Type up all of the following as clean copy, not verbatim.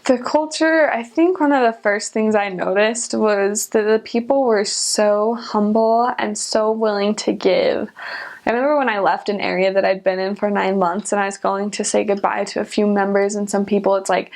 The culture, I think one of the first things I noticed was that the people were so humble and so willing to give. I remember when I left an area that I'd been in for 9 months and I was going to say goodbye to a few members and some people, it's like,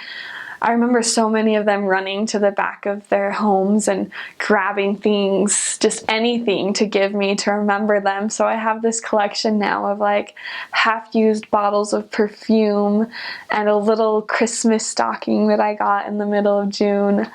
I remember so many of them running to the back of their homes and grabbing things, just anything to give me to remember them. So I have this collection now of like half-used bottles of perfume and a little Christmas stocking that I got in the middle of June,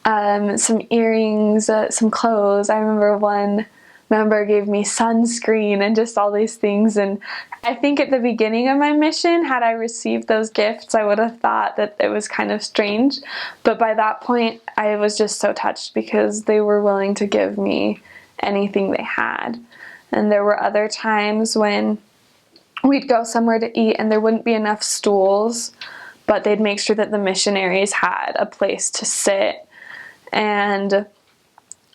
some earrings, some clothes. I remember one member gave me sunscreen and just all these things. And I think at the beginning of my mission, had I received those gifts, I would have thought that it was kind of strange. But by that point, I was just so touched because they were willing to give me anything they had. And there were other times when we'd go somewhere to eat and there wouldn't be enough stools, but they'd make sure that the missionaries had a place to sit, and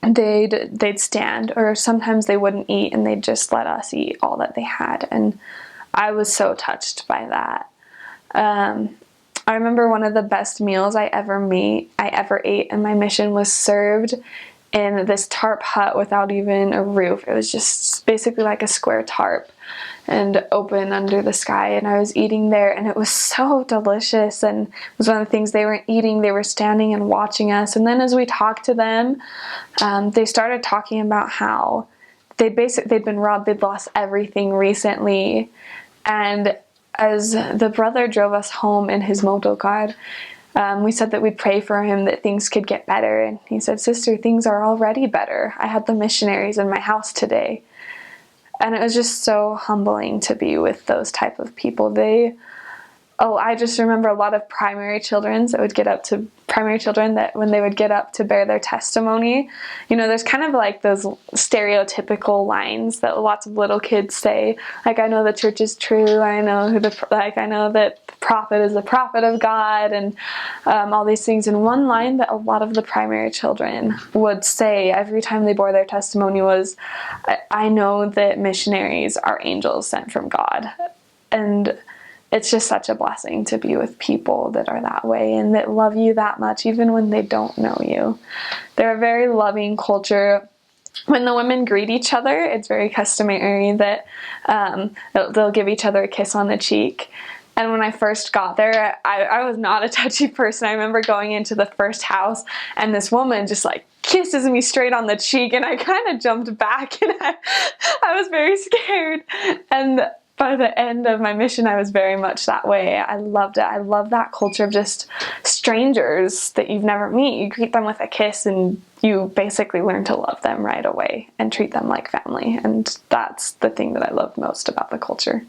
they'd stand, or sometimes they wouldn't eat and they'd just let us eat all that they had. And I was so touched by that. I remember one of the best meals I ever ate in my mission was served in this tarp hut without even a roof. It was just basically like a square tarp and open under the sky, and I was eating there and it was so delicious. And it was one of the things they weren't eating, they were standing and watching us. And then as we talked to them, they started talking about how they'd been robbed, they'd lost everything recently. And as the brother drove us home in his motorcar, we said that we'd pray for him that things could get better. And he said, "Sister, things are already better. I had the missionaries in my house today." And it was just so humbling to be with those type of people. I just remember a lot of primary children that when they would get up to bear their testimony, there's kind of like those stereotypical lines that lots of little kids say, like, "I know the church is true. I know I know that the prophet is the prophet of God," and all these things. And one line that a lot of the primary children would say every time they bore their testimony was, "I know that missionaries are angels sent from God." And it's just such a blessing to be with people that are that way and that love you that much even when they don't know you. They're a very loving culture. When the women greet each other, it's very customary that they'll give each other a kiss on the cheek. And when I first got there, I was not a touchy person. I remember going into the first house and this woman just like kisses me straight on the cheek, and I kind of jumped back and I was very scared. And by the end of my mission, I was very much that way. I loved it. I love that culture of just strangers that you've never met. You greet them with a kiss and you basically learn to love them right away and treat them like family. And that's the thing that I love most about the culture.